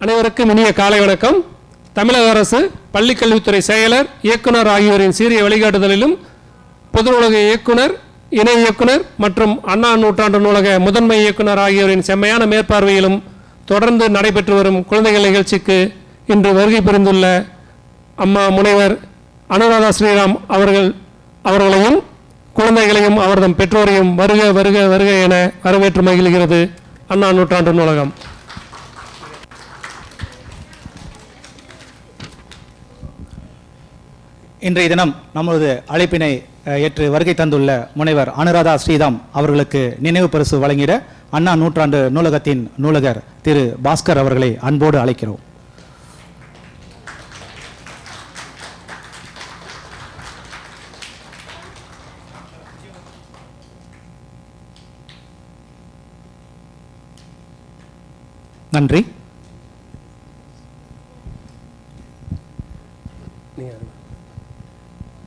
அனைவருக்கும் இனிய காலை வணக்கம். தமிழக அரசு பள்ளிக்கல்வித்துறை செயலர், இயக்குனர் ஆகியோரின் சீரிய வழிகாட்டுதலிலும் பொது நூலக இயக்குனர், இணை இயக்குனர் மற்றும் அண்ணா நூற்றாண்டு நூலக முதன்மை இயக்குனர் ஆகியோரின் செம்மையான மேற்பார்வையிலும் தொடர்ந்து நடைபெற்று வரும் குழந்தைகள் நிகழ்ச்சிக்கு இன்று வருகை புரிந்துள்ள அம்மா முனைவர் அனுராதா ஸ்ரீராம் அவர்களையும் குழந்தைகளையும் அவர்தம் பெற்றோரையும் வருக வருக வருக என வரவேற்று மகிழ்கிறது அண்ணா நூற்றாண்டு நூலகம். இன்றைய தினம் நமது அழைப்பினை ஏற்று வருகை தந்துள்ள முனைவர் அனுராதா ஸ்ரீராம் அவர்களுக்கு நினைவு பரிசு வழங்கிட அண்ணா நூற்றாண்டு நூலகத்தின் நூலகர் திரு பாஸ்கர் அவர்களை அன்போடு அழைக்கிறோம். நன்றி.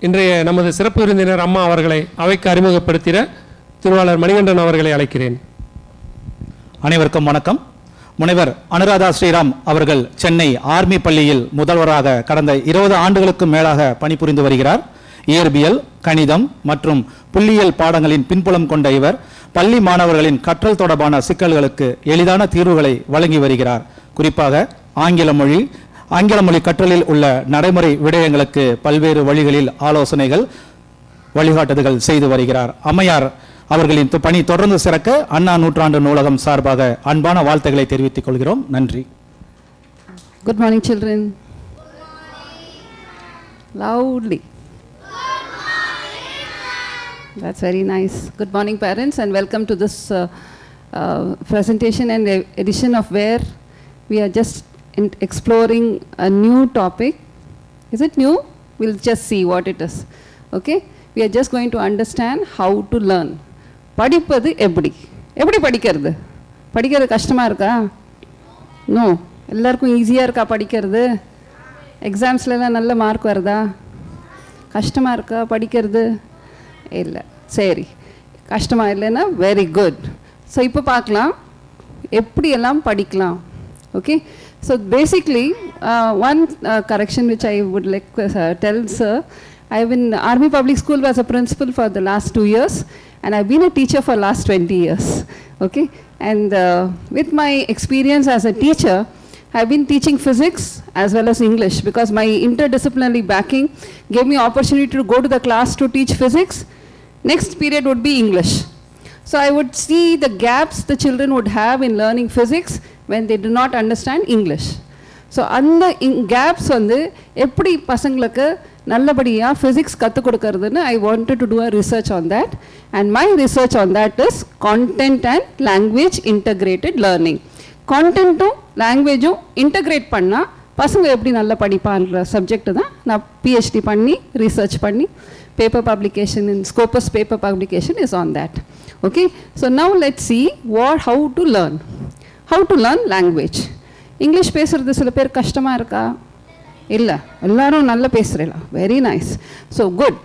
இன்றைய நமது சிறப்பு விருந்தினர் அம்மா அவர்களை அவைக்கு அறிமுகப்படுத்திட திருவாளர் மணிகண்டன் அவர்களை அழைக்கிறேன். அனைவருக்கும் வணக்கம். முனைவர் அனுராதா ஸ்ரீராம் அவர்கள் சென்னை ஆர்மி பள்ளியில் முதல்வராக கடந்த 20 ஆண்டுகளுக்கு மேலாக பணிபுரிந்து வருகிறார். இயற்பியல், கணிதம் மற்றும் புள்ளியியல் பாடங்களின் பின்புலம் கொண்ட இவர் பள்ளி மாணவர்களின் கற்றல் தொடர்பான சிக்கல்களுக்கு எளிதான தீர்வுகளை வழங்கி வருகிறார். குறிப்பாக ஆங்கில மொழி கற்றலில் உள்ள நடைமுறை விடயங்களுக்கு பல்வேறு வழிகளில் ஆலோசனைகள், வழிகாட்டுதல்கள் செய்து வருகிறார். அம்மையார் அவர்களின் பணி தொடர்ந்து சிறக்க அண்ணா நூற்றாண்டு நூலகம் சார்பாக அன்பான வாழ்த்துக்களை தெரிவித்துக் கொள்கிறோம். நன்றி. Good morning, children. Loudly. That's very nice. Good morning, parents, and welcome to this presentation and edition of where we are just exploring a new topic. Is it new? We'll just see what it is. Okay? We are just going to understand how to learn. படிப்பது எப்படி படிக்கிறது? படிக்கிறது கஷ்டமா இருக்கா? No. எல்லாருக்கும் ஈஸியாக இருக்கா படிக்கிறது? எக்ஸாம்ஸ்லாம் நல்ல மார்க் வருதா? கஷ்டமாக இருக்கா படிக்கிறது? இல்லை. சரி, கஷ்டமாக இல்லைன்னா வெரி குட். ஸோ இப்போ பார்க்கலாம் எப்படியெல்லாம் படிக்கலாம். Okay, so basically one correction which I would like to tell sir, I've been Army Public School as a principal for the last 2 years and I've been a teacher for last 20 years. Okay, and with my experience as a teacher, I've been teaching physics as well as English because my interdisciplinary backing gave me opportunity to go to the class to teach physics. Next period would be English. So I would see the gaps the children would have in learning physics when they do not understand English. So அந்த gaps வந்து எப்படி பசங்களுக்கு நல்லபடியாக physics கற்றுக் கொடுக்கறதுன்னு I wanted to do a research on that, and my research on that is content and language integrated learning. Content-ம் language-ம் integrate பண்ணால் பசங்க எப்படி நல்லா படிப்பான்ற சப்ஜெக்ட் தான் நான் PhD பண்ணி research பண்ணி paper publication in Scopus paper publication is on that. Okay, so now let's see how to learn. How to learn language. English பேசுகிறது சில பேர் கஷ்டமாக இருக்கா? இல்லை, எல்லாரும் நல்லா பேசுகிறீங்களா? Very nice. So good.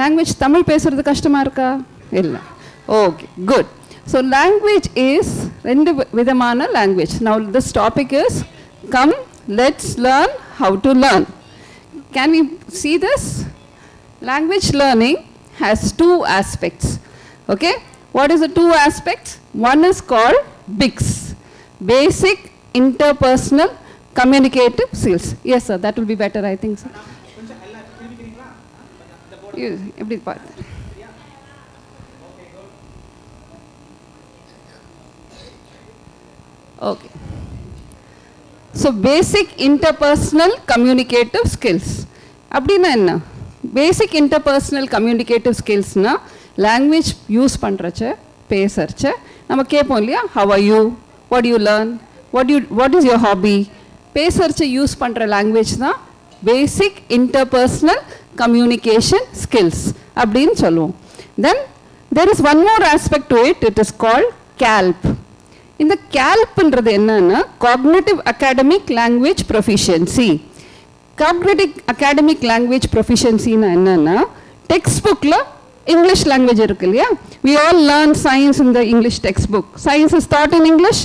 Language Tamil பேசுகிறது கஷ்டமாக இருக்கா? இல்லை. Okay, good. So language is 2 விதமான language. Now this topic is come let's learn how to learn. Can we see this? Language learning has 2 aspects. Okay, what is the 2 aspects? One is called BICS, Basic Interpersonal Communicative Skills. Yes sir, that will be better I think sir. எப்படி பார்த்து okay. So basic interpersonal communicative skills அப்படின்னா என்ன? Basic interpersonal communicative ஸ்கில்ஸ்னால் language use பண்ணுறச்ச பேசுறச்ச நம்ம கேட்போம் இல்லையா, how are you, what you learn, what is your hobby. பேசுறச்ச யூஸ் பண்ணுற லாங்குவேஜ் தான் பேசிக் இன்டர்பர்சனல் கம்யூனிகேஷன் ஸ்கில்ஸ் அப்படின்னு சொல்லுவோம். Then there is one more aspect to it, it is called CALP. இந்த கேல்ப்ன்றது என்னன்னா cognitive academic language proficiency. Cognitive academic language ப்ரொஃபிஷியன்சின்னா என்னென்னா டெக்ஸ்ட் புக்கில் English language irukku illaya. We all learn science in the English textbook. Science is taught in English,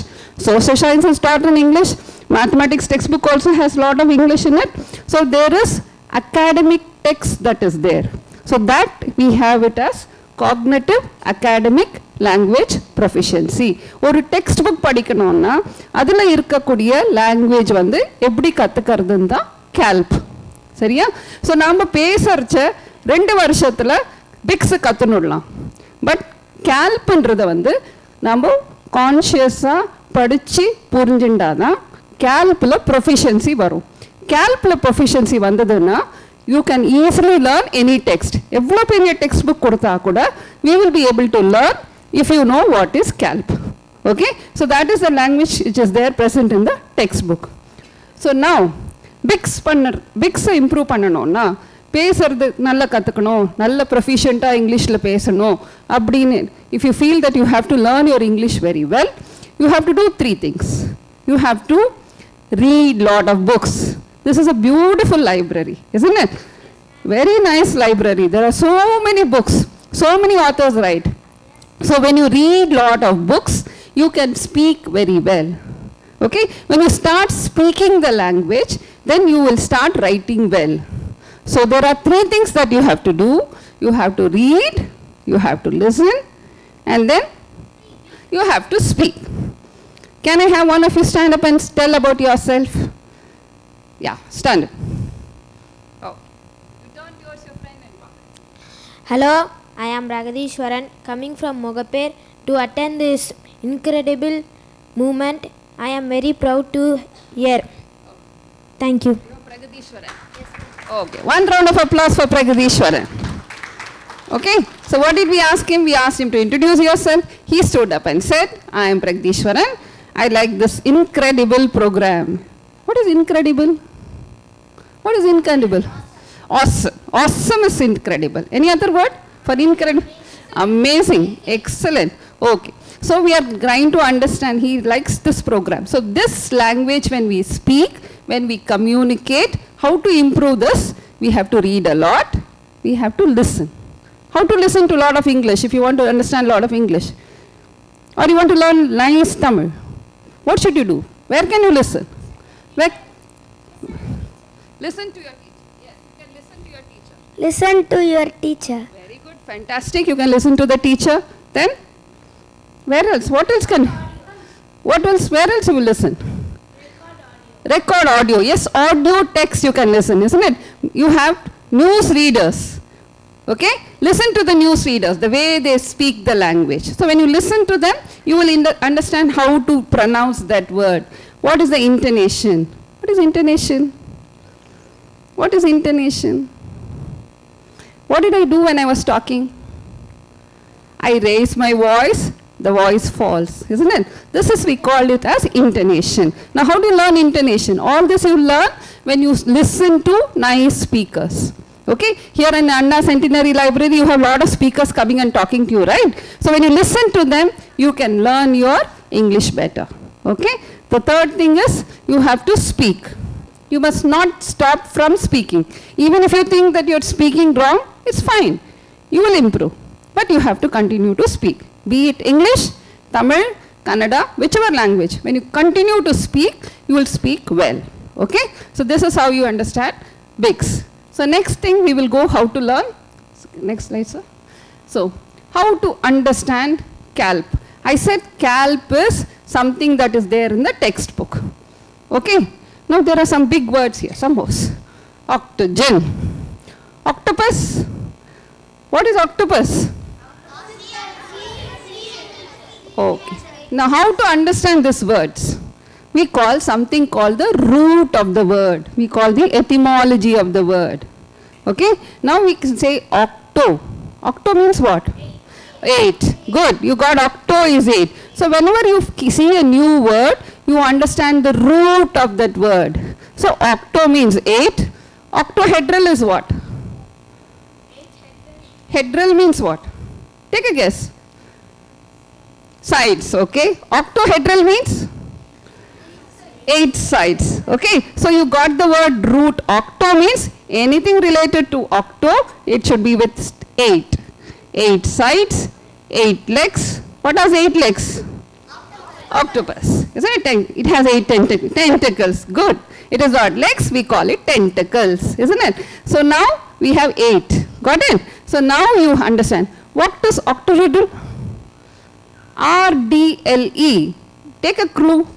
social science is taught in English, Mathematics textbook also has a lot of English in it. So there is academic text that is there. So that we have it as cognitive academic language proficiency. ஒரு text book படிக்கணும்னா அதில் இருக்கக்கூடிய language வந்து எப்படி கற்றுக்கிறதுன்னு தான் கேல்ப். சரியா? So நாம் பேசுறச்ச 2 வருஷத்தில் பிக்ஸு கற்றுனுடலாம். பட் கேல்ப்புன்றதை வந்து நம்ம கான்ஷியஸாக படித்து புரிஞ்சுட்டாதான் கேல்ப்பில் ப்ரொஃபிஷியன்சி வரும். கேல்ப்பில் ப்ரொஃபிஷியன்சி வந்ததுன்னா you can easily learn any text. எவ்வளோ பெரிய டெக்ஸ்ட் புக் கொடுத்தா கூட we will be able to learn if you know what is calp. Okay, so that is the language which is there present in the textbook. So now பிக்ஸை improve பண்ணணும்னா பேசுறது நல்லா கற்றுக்கணும், நல்ல ப்ரொஃபிஷியண்ட்டாக இங்கிலீஷில் பேசணும் அப்படின்னு if you feel that you have to learn your English very well, you have to do 3 things. You have to read lot of books. This is a beautiful library, isn't it? Very nice library. There are so many books, so many authors write. So when you read lot of books, you can speak very well. Okay? When you start speaking the language, then you will start writing well. So there are 3 things that you have to do. You have to read, you have to listen, and then you have to speak. Can I have one of you stand up and tell about yourself? Yeah, stand up. Oh. You turn towards your friend and talk. Hello, I am Ragadishwaran coming from Mogapur to attend this incredible movement. I am very proud to hear. Thank you. Pragadishwaran. Yes. Okay, one round of applause for Pragadishwaran. Okay, so what did we ask him? We asked him to introduce yourself. He stood up and said, I am Pragadishwaran. I like this incredible program. What is incredible? What is incredible? Awesome. Awesome is incredible. Any other word for incredible? Amazing. Excellent. Okay. So we are trying to understand. He likes this program. So this language, when we speak, when we communicate, how to improve this? We have to read a lot. We have to listen. How to listen to a lot of English if you want to understand a lot of English? Or you want to learn nice Tamil? What should you do? Where can you listen? Like, listen to your teacher. Yes, you can listen to your teacher. Listen to your teacher. Very good, fantastic. You can listen to the teacher. Then, where else? What else can? What else? Where else you will listen? Record audio. Yes, audio text you can listen, isn't it? You have news readers. Okay, listen to the news readers, the way they speak the language. So when you listen to them, you will understand how to pronounce that word. What is the intonation? What is intonation? What is intonation? What did I do when I was talking? I raise my voice, the voice falls, isn't it? This is, we call it as intonation. Now how do you learn intonation? All this you learn when you listen to nice speakers. Okay, here in Anna Centenary Library, you have a lot of speakers coming and talking to you, right? So when you listen to them, you can learn your English better. Okay, the third thing is you have to speak. You must not stop from speaking. Even if you think that you're speaking wrong, it's fine. You will improve. But you have to continue to speak. Be it English, Tamil, Kannada, whichever language. When you continue to speak, you will speak well. Okay, so this is how you understand BICS. So next thing we will go how to learn. Next slide, sir. So how to understand CALP. I said CALP is something that is there in the textbook. Okay. Now there are some big words here. Some words. Octogen. Octopus. What is octopus? Okay. Now how to understand these words? We call something called the root of the word. We call the etymology of the word. Okay. Now we can say octo. Octo means what? 8. Good. You got octo is 8. So whenever you see a new word, you understand the root of that word. So octo means 8. Octohedral is what? Hedral means what? Take a guess. Sides. Okay. Octohedral means 8 sides. Okay, so you got the word root. Octo means anything related to octo, it should be with 8. 8 sides, 8 legs. What are 8 legs? Octopus. Isn't it? It has 8 tentacles. Good. It has got legs, we call it tentacles. Isn't it? So now we have 8. Got it? So now you understand. What is octoriddle? RDLE. Take a clue.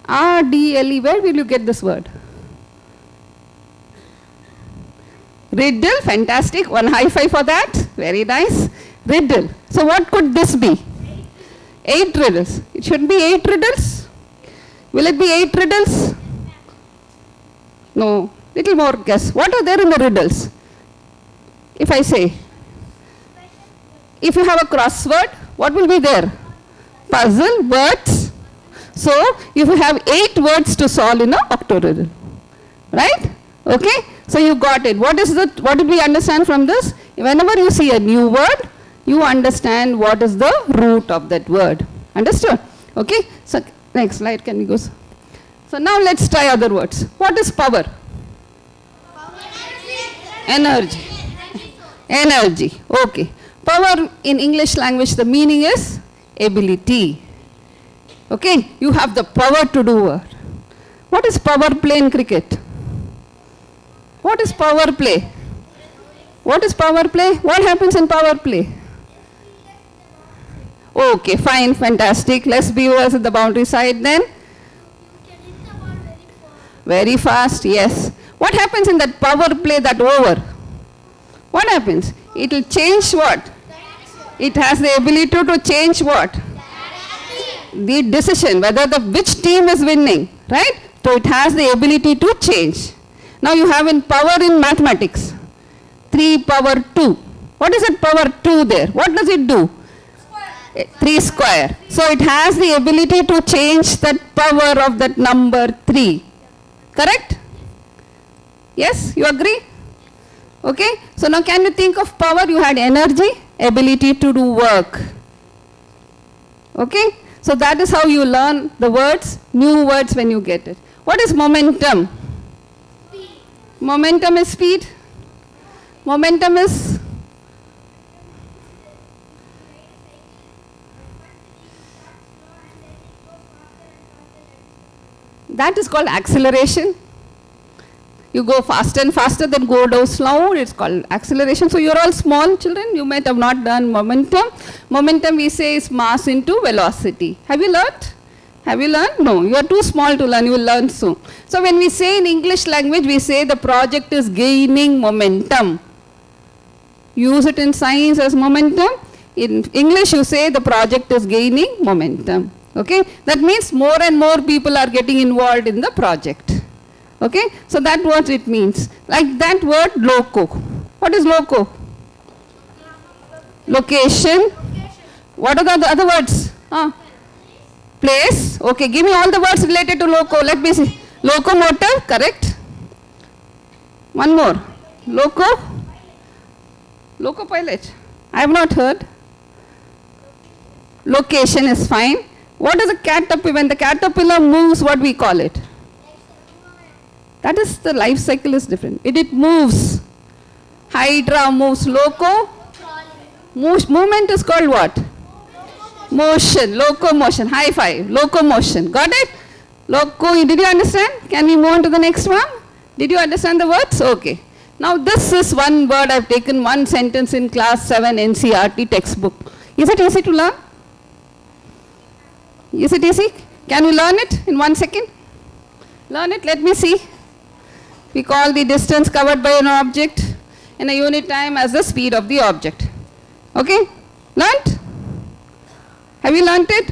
RDLE. Where will you get this word? Riddle. Fantastic. One high five for that. Very nice. Riddle. So what could this be? 8 riddles. It should be 8 riddles. Will it be 8 riddles? No. Little more guess. What are there in the riddles? If I say, if you have a crossword, what will be there? Puzzle, words. So, if you have 8 words to solve in a octoriddle. Right? Okay? So, you got it. What did we understand from this? Whenever you see a new word, you understand what is the root of that word. Understood? Okay? So, next slide, can we go? So, now let's try other words. What is power? Energy. Energy. Okay. Power in English language, the meaning is ability. Okay? You have the power to do work. What is power play in cricket? What is power play? What is power play? What happens in power play? Okay, fine, fantastic. Less viewers at the boundary side then. Very fast, yes. What happens in that power play, that over? What happens? It will change what? It has the ability to change what? The decision, whether which team is winning, right? So it has the ability to change. Now you have in power in mathematics, 3 power 2. What is it power 2 there? What does it do? 3 square. So it has the ability to change that power of that number 3. Correct? Yes, you agree? Okay, so now can you think of power? You had energy, ability to do work. Okay, so that is how you learn the words, new words when you get it. What is momentum? Speed. Momentum is speed. Momentum is? That is called acceleration. You go faster and faster, then go down slow. It's called acceleration. So you're all small children. You might have not done momentum. Momentum we say is mass into velocity. Have you learned? Have you learned? No, you are too small to learn. You will learn soon. So when we say in English language, we say the project is gaining momentum. Use it in science as momentum. In English, you say the project is gaining momentum. Okay? That means more and more people are getting involved in the project. Okay, so that's what it means. Like that word loco. What is loco? Location. What are the other words? Place. Okay, give me all the words related to loco. Let me see. Locomotive, correct. One more. Loco. Loco pilot. I have not heard. Location is fine. What is a caterpillar? When the caterpillar moves, what we call it? That is, the life cycle is different. It moves. Hydra moves. Loco. Movement is called what? Motion. Locomotion. High five. Locomotion. Got it? Loco. Did you understand? Can we move on to the next one? Did you understand the words? Okay. Now this is one word I've taken one sentence in class 7 NCERT textbook. Is it easy to learn? Is it easy? Can we learn it in 1 second? Learn it. Let me see. We call the distance covered by an object in a unit time as the speed of the object. Okay? Learned? Have you learned it?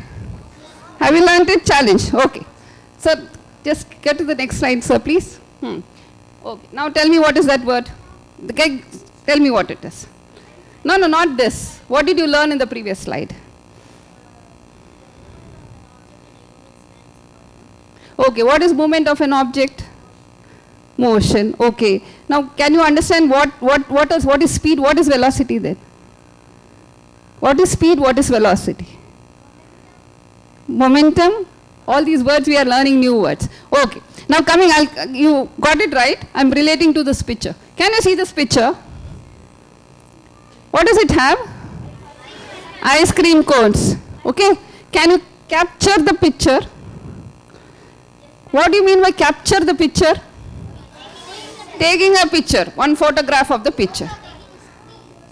Have you learned it? Challenge. Okay. So just get to the next slide, sir, please. Okay. Now tell me what is that word. Tell me what it is. No, not this. What did you learn in the previous slide? Okay. What is movement of an object? Motion. Okay. Now, can you understand what is speed? What is velocity then? What is speed? What is velocity? Momentum. All these words we are learning new words. Okay. Now coming, you got it right. I'm relating to this picture. Can you see this picture? What does it have? Ice cream cones. Okay. Can you capture the picture? What do you mean by capture the picture? Taking a picture, one photograph of the picture.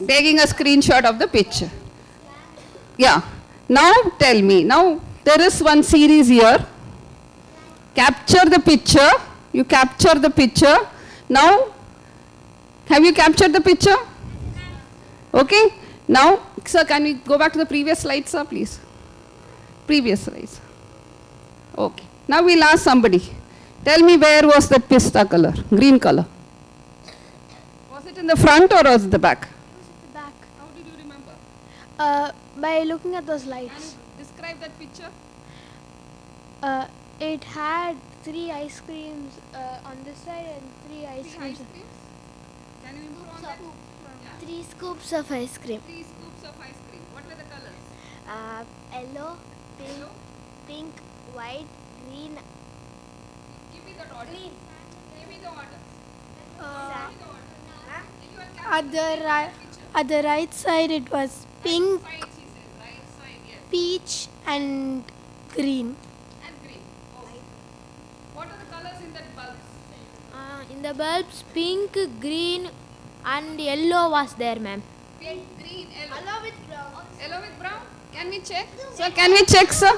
Taking a screenshot of the picture. Yeah. Now tell me, now there is one series here. Capture the picture. You capture the picture. Now, have you captured the picture? Okay. Now, sir, can we go back to the previous slide, sir, please? Previous slides. Okay. Now we'll ask somebody. Tell me, where was that pista color, green color? Was it in the front or was it the back? The back. How did you remember? By looking at those lights. Describe that picture. It had 3 ice creams on this side and 3 ice creams. Can you improve on that? 3 scoops of ice cream. 3 scoops of ice cream. What were the colors? Yellow, pink, white, green. Give me the order. Give me the order. At the right side it was pink, Side, she said. Right side, yes. peach and green. And green. Okay. What are the colors in that bulbs? In the bulbs, pink, green, and yellow was there, ma'am. Pink, green, yellow. Yellow with brown. Yellow with brown. Can we check? Sir, can we check, sir?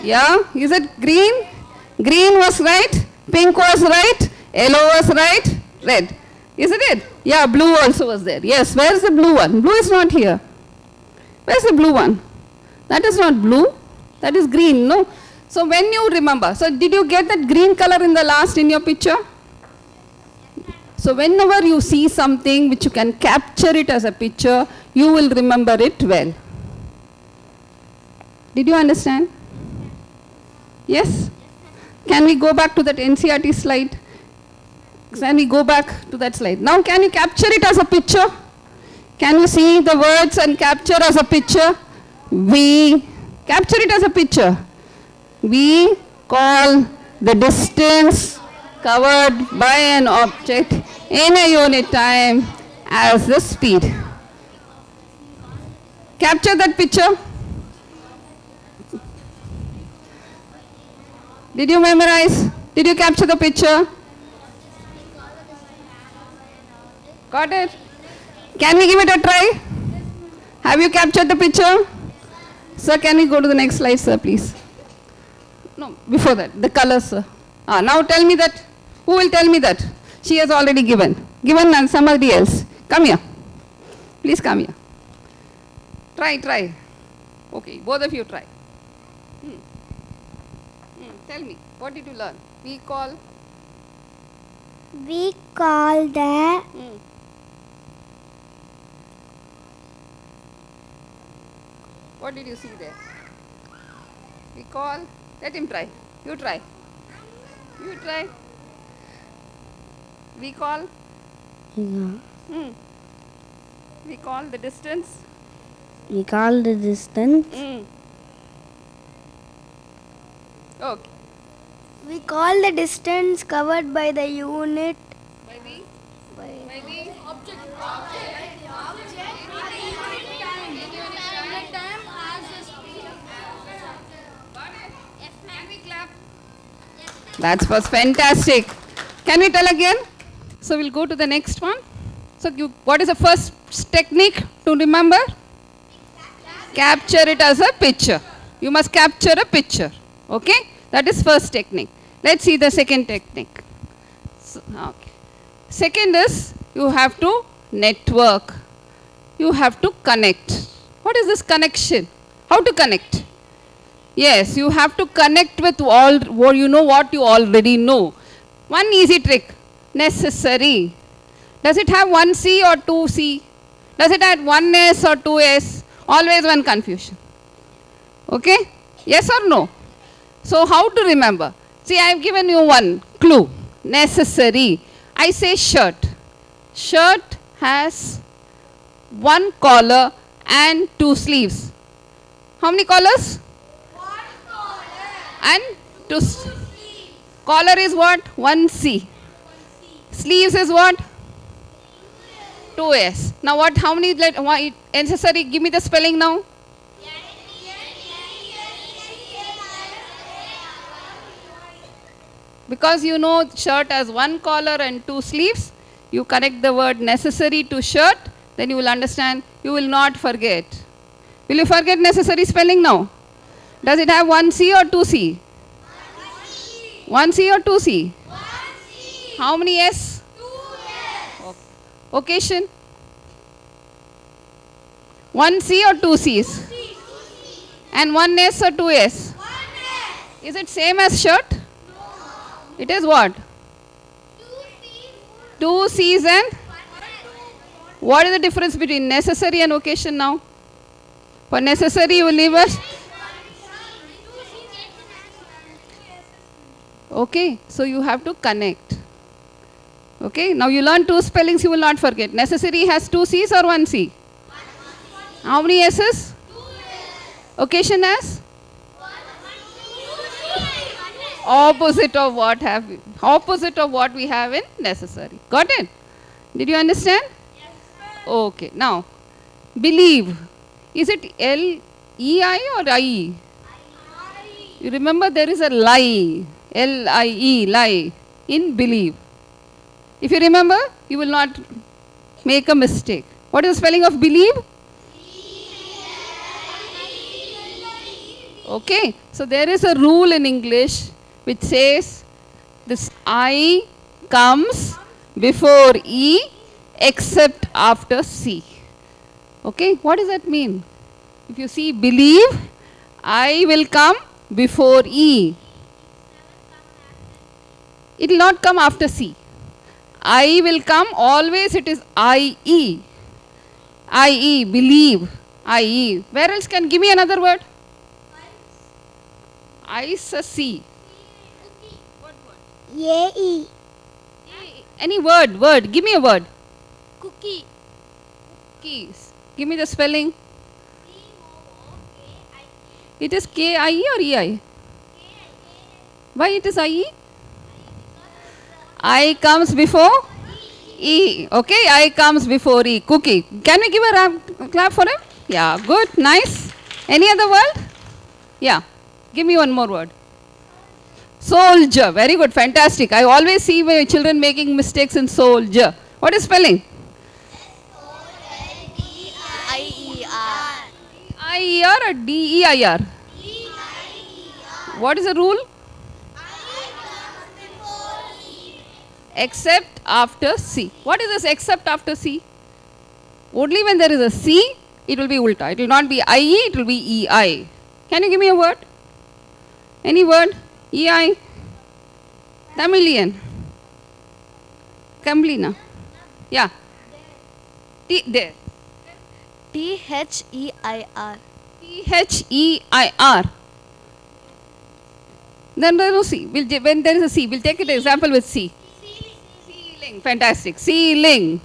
Yeah. Is it green? Green was right. Pink was right. Yellow was right. Red. Isn't it? Yeah, blue also was there. Yes. Where is the blue one? Blue is not here. Where's the blue one? That is not blue. That is green, no? So when you remember, so did you get that green color in the last in your picture? So whenever you see something which you can capture it as a picture, you will remember it well. Did you understand? Yes? Can we go back to that NCERT slide? Can we go back to that slide? Now can you capture it as a picture? Can you see the words and capture as a picture? We capture it as a picture. We call the distance covered by an object in a unit time as the speed. Capture that picture. Did you memorize? Did you capture the picture? Got it? Can we give it a try? Have you captured the picture? Sir, can we go to the next slide, sir, please? No, before that, the colors, sir. Now tell me that. Who will tell me that? She has already given. Given and somebody else. Come here. Please come here. Try. Okay, both of you try. Tell me, what did you learn? We call the What did you see there? We call, let him try. You try. You try. We call? We call the distance? We call the distance. Okay. We call the distance covered by the unit. By the object. Can we clap? That was fantastic. Can we tell again? So we'll go to the next one. So what is the first technique to remember? Capture it as a picture. You must capture a picture. Okay? That is first technique. Let's see the second technique. Okay. Second is you have to network. You have to connect. What is this connection? How to connect? Yes, you have to connect with what you already know. One easy trick. Necessary. Does it have one C or two C? Does it have one S or two S? Always one confusion. Okay? Yes or no? So how to remember? See, I have given you one clue. Necessary. I say shirt. Shirt has one collar and two sleeves. How many collars? One collar. And two sleeves. Collar is what? 1C. Sleeves is what? 2S. Now what? How many necessary? Give me the spelling now. Because you know shirt has one collar and two sleeves, you connect the word necessary to shirt, then you will understand, you will not forget. Will you forget necessary spelling now? Does it have one C or two C? One C or two C? How many S? Occasion? One C or two C's? And one S or two S? Is it same as shirt? It is what? Two C's and? What is the difference between necessary and occasion now? For necessary you will leave us. Okay, so you have to connect. Okay, now you learn two spellings, you will not forget. Necessary has two C's or one C? How many S's? Occasion has? Opposite of what we have in necessary. Got it? Did you understand? Okay, now believe. Is it L-E-I or I-E? You remember there is a lie, L-I-E, lie, in believe. If you remember, you will not make a mistake. What is the spelling of believe? Okay, so there is a rule in English which says this I comes before E except after C. Okay, what does that mean? If you see believe, I will come before E. It will not come after C. I will come, always it is I-E. I-E, believe, I-E. Where else can, give me another word? Ice, a C. A-E. Any word, give me a word. Cookie. Keys. Give me the spelling. It is K-I-E or E-I? Why it is I-E? I comes before E. Okay, I comes before E. Cookie. Can we give a clap for him? Yeah, good, nice. Any other word? Yeah, give me one more word. Soldier. Very good, fantastic. I always see my children making mistakes in soldier. What is spelling? I-E-R. I-E-R or D-E-I-R? What is the rule? Except after C. What is this except after C? Only when there is a C, it will be ulta. It will not be I-E, it will be E-I. Can you give me a word? Any word? E-I? Tamilian? Kamblina? Yeah. There. T-H-E-I-R. T-H-E-I-R. Then there is no C. When there is a C, we'll take an example with C. Ceiling. Fantastic. Ceiling.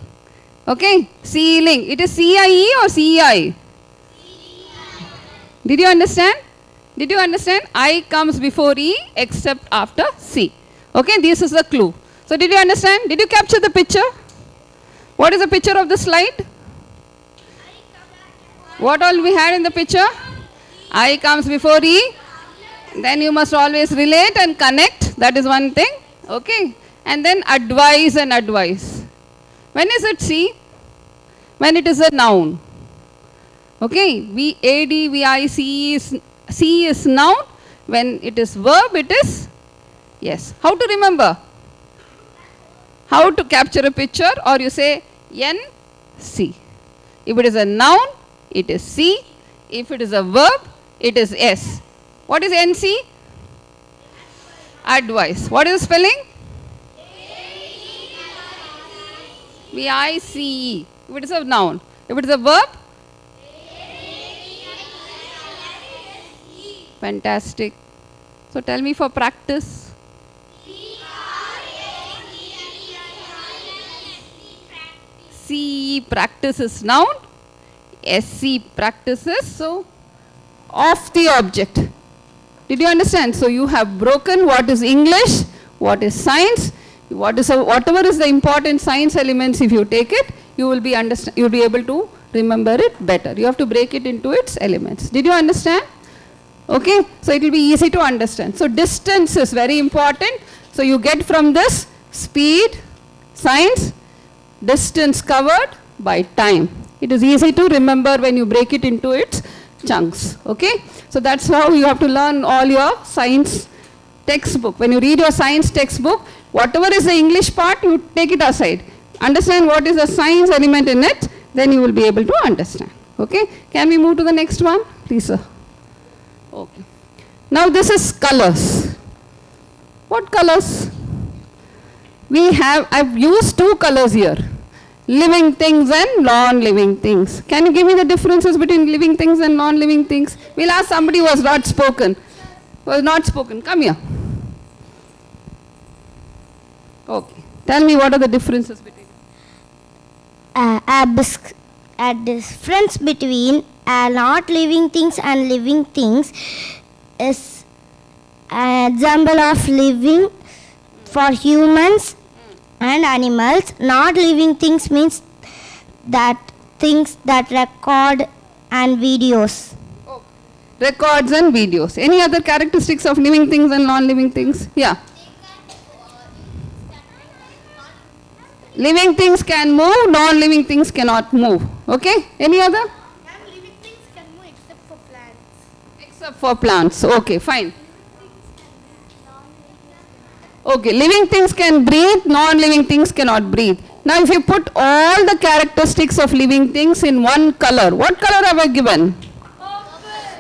Okay. Ceiling. It is C-I-E or C-E-I? Did you understand? Did you understand? I comes before E except after C. Okay. This is the clue. So did you understand? Did you capture the picture? What is the picture of the slide? What all we had in the picture? I comes before E. Then you must always relate and connect. That is one thing. Okay. And then advise and advise. When is it C? When it is a noun. Okay. V-A-D-V-I-C-E is, C is noun. When it is verb, it is yes. How to remember? How to capture a picture? Or you say N-C. If it is a noun, it is C. If it is a verb, it is S. What is NC? Advice. What is the spelling? V-I-C-E. If it is a noun. If it is a verb? Fantastic. So tell me for practice. C-E practice is noun. S-C practices. So of the object. Did you understand? So you have broken what is English, what is science, whatever is the important science elements. If you take it, you will be able to remember it better. You have to break it into its elements. Did you understand? Okay, so it will be easy to understand. So distance is very important. So you get from this speed, science, distance covered by time. It is easy to remember when you break it into its chunks. Okay? So that's how you have to learn all your science textbook. When you read your science textbook, whatever is the English part, you take it aside. Understand what is the science element in it, then you will be able to understand. Okay? Can we move to the next one? Please, sir. Okay. Now this is colors. What colors? I've used two colors here. Living things and non-living things. Can you give me the differences between living things and non-living things? We'll ask somebody who was not spoken. Come here. Okay. Tell me what are the differences between. A difference between not living things and living things is an example of living for humans and animals. Not living things means that things that record and videos. Records and videos. Any other characteristics of living things and non-living things? Yeah. Living things can move, non-living things cannot move. Okay? Any other? Living things can move except for plants. Except for plants. Okay, fine. Okay, living things can breathe, non-living things cannot breathe. Now if you put all the characteristics of living things in one color, what color have I given?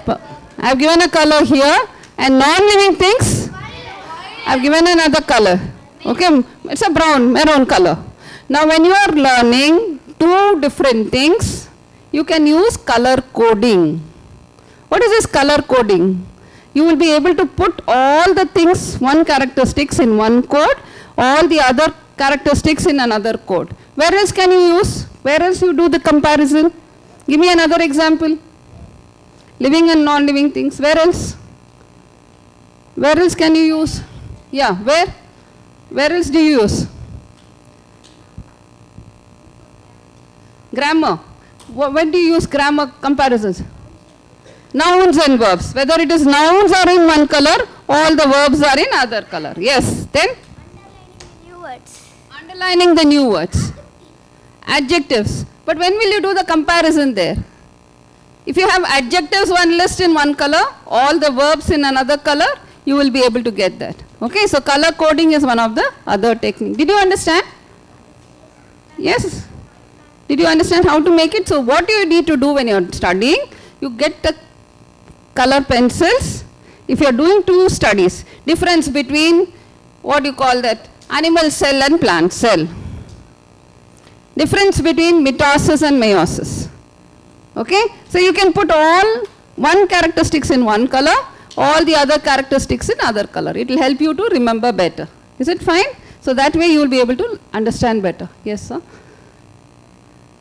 I have given a color here, and non-living things, I have given another color. Okay, it's a maroon color. Now when you are learning two different things, you can use color coding. What is this color coding? You will be able to put all the things, one characteristics in one code, all the other characteristics in another code. Where else can you use? Where else you do the comparison? Give me another example. Living and non-living things. Where else? Where else can you use? Yeah, where? Where else do you use? Grammar. When do you use grammar comparisons? Nouns and verbs. Whether it is nouns are in one color, all the verbs are in other color. Yes. Then? New words. Underlining the new words. Adjectives. But when will you do the comparison there? If you have adjectives one list in one color, all the verbs in another color, you will be able to get that. Okay, so color coding is one of the other techniques. Did you understand? Yes? Did you understand how to make it? So what you need to do when you are studying, you get the color pencils. If you are doing two studies, difference between what you call that animal cell and plant cell. Difference between mitosis and meiosis. Okay, so you can put all one characteristics in one color, all the other characteristics in other color. It will help you to remember better. Is it fine? So that way you will be able to understand better. Yes, sir.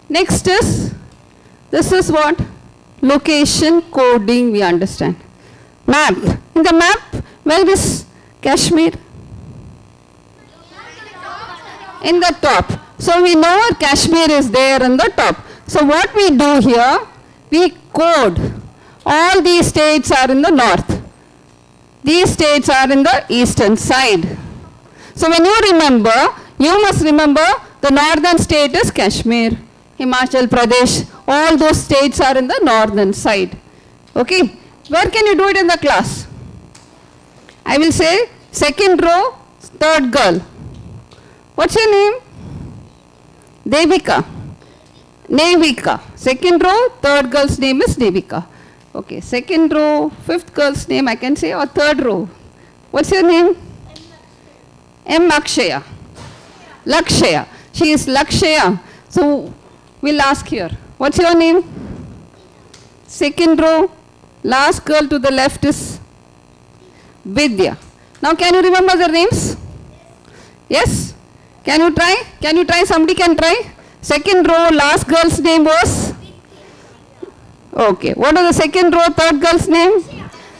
Next is, this is what? Location coding we understand. Map. In the map, where is Kashmir? In the top. So we know Kashmir is there in the top. So what we do here, we code. All these states are in the north. These states are in the eastern side. So when you remember, you must remember the northern state is Kashmir, Himachal Pradesh. All those states are in the northern side. Okay. Where can you do it in the class? I will say second row, third girl. What's your name? Devika. Nevika. Second row, third girl's name is Devika. Okay, second row, fifth girl's name I can say, or third row. What's your name? M. Akshaya. Lakshaya. She is Lakshaya. So we'll ask here. What's your name? Second row, last girl to the left is Vidya. Now can you remember their names? Yes? Can you try? Can you try? Somebody can try? Second row, last girl's name was? Okay. What is the second row, third girl's name?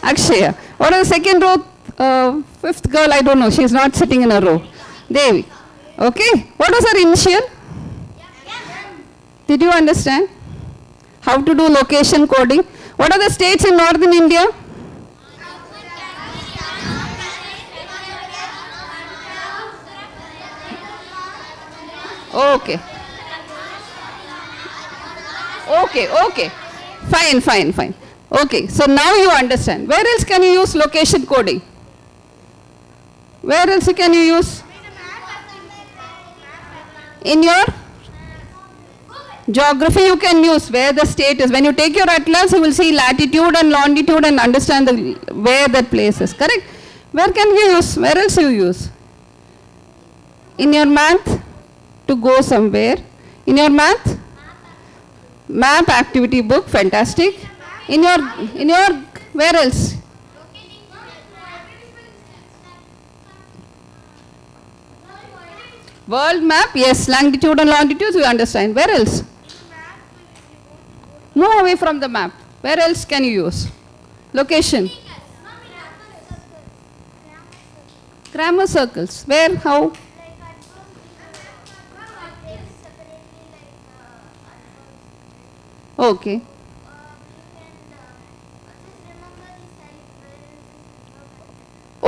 Akshaya. What is the second row, fifth girl? I don't know. She is not sitting in a row. Devi. Okay. What was her initial? Did you understand how to do location coding? What are the states in northern India? Okay. Okay. Fine. Okay, so now you understand. Where else can you use location coding? Where else can you use? In your geography you can use where the state is. When you take your atlas, you will see latitude and longitude and understand where that place is. Correct? Where can you use? Where else you use? In your math, to go somewhere. In your math? Map activity book, fantastic. In your, where else? World map, yes, longitude and longitude, we understand. Where else? Move away from the map. Where else can you use? Location. Grammar circles. Where? How? Okay.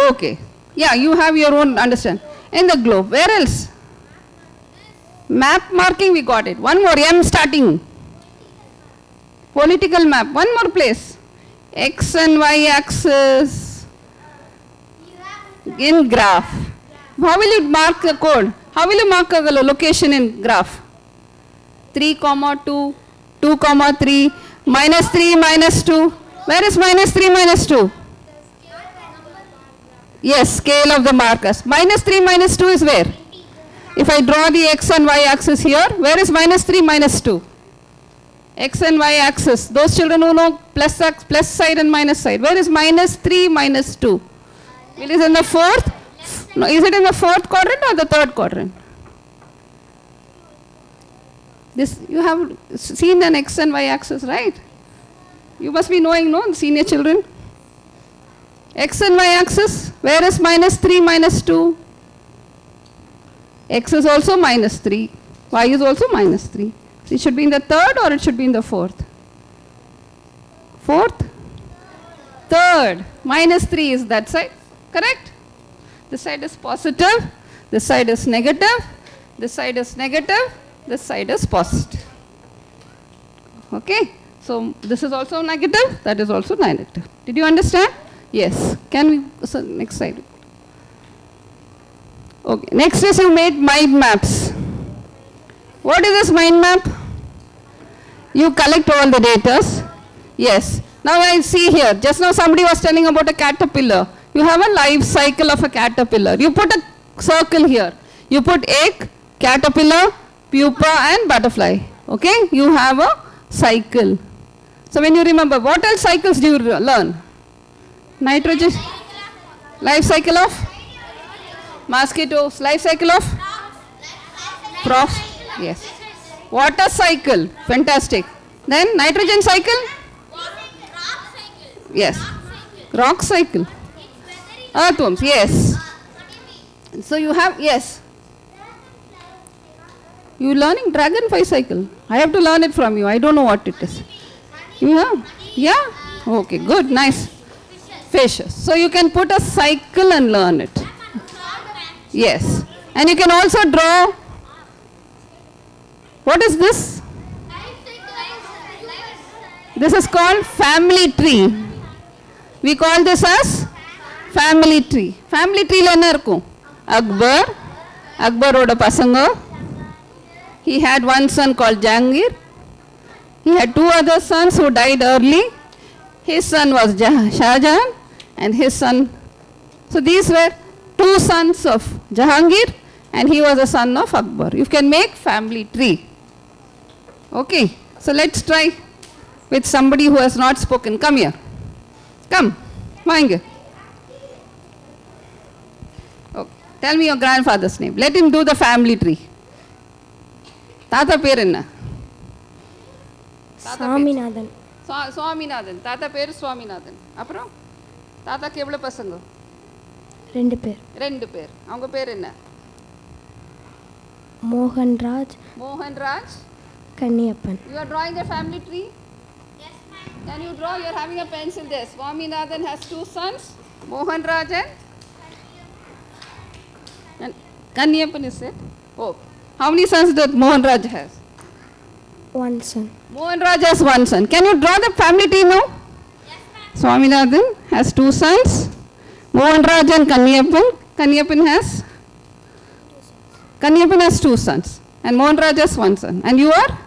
Okay. Yeah, you have your own understand. In the globe. Where else? Map marking, we got it. One more, M starting. Political map. One more place. X and Y axis. In graph. How will you mark the code? How will you mark a location in graph? 3, 2, 2, 3, minus 3, minus 2. Where is minus 3, minus 2? Yes, scale of the markers. Minus 3, minus 2 is where? If I draw the X and Y axis here, where is minus 3, minus 2? X and Y axis. Those children who know plus side and minus side. Where is minus 3, minus 2? It is in the fourth? No, is it in the fourth quadrant or the third quadrant? This, you have seen an X and Y axis, right? You must be knowing, no, senior children? X and Y axis, where is minus 3, minus 2? X is also minus 3, Y is also minus 3. So it should be in the third or it should be in the fourth? Fourth? Third. Minus 3 is that side, correct? This side is positive, this side is negative, this side is negative, this side is positive. Okay? So this is also negative, that is also negative. Did you understand? Yes. Can we, so next slide. Okay. Next is you made mind maps. What is this mind map? You collect all the data. Yes. Now I see here, just now somebody was telling about a caterpillar. You have a life cycle of a caterpillar. You put a circle here. You put egg, caterpillar, pupa and butterfly. Okay? You have a cycle. So when you remember, what else cycles do you learn? Nitrogen, life cycle of mosquitoes, life cycle of frost, yes. Water cycle, fantastic. Then nitrogen cycle? Yes. Rock cycle. Earthworms, yes. So you have, yes. You learning dragonfly cycle. I have to learn it from you. I don't know what it is. You know? Yeah? Okay, good, nice. Fishes. So you can put a cycle and learn it. Yes. And you can also draw. What is this? This is called family tree. We call this as family tree. Family tree la enna irukum? Akbar oda pasanga. He had one son called Jahangir. He had two other sons who died early. His son was Shah Jahan and his son. So these were two sons of Jahangir and he was a son of Akbar. You can make family tree. Okay. So let's try with somebody who has not spoken. Come here. Come. Vaanga. Okay. Tell me your grandfather's name. Let him do the family tree. Tata பேர் என்ன? சாமிநாதன். சுவாமிநாதன். தாத்தா பேர் சுவாமிநாதன். அப்புறம் தாத்தாக்கு எவ்வளவு பசங்க? 2 பேர். 2 பேர். அவங்க பேர் என்ன? Mohanraj. Mohanraj. Kanniappan. You are drawing a family tree? Yes, ma'am. Can you draw? You are having a pencil there. Swaminathan has 2 sons. Mohanraj and Kanniyappan is it? Oh. How many sons does Mohan Raj has? One son. Mohan Raj has one son. Can you draw the family tree now? Yes, ma'am. Swaminathan has 2 sons. Mohan Raj and Kanyappan. Kanyappan has 2 sons. And Mohan Raj has 1 son. And you are?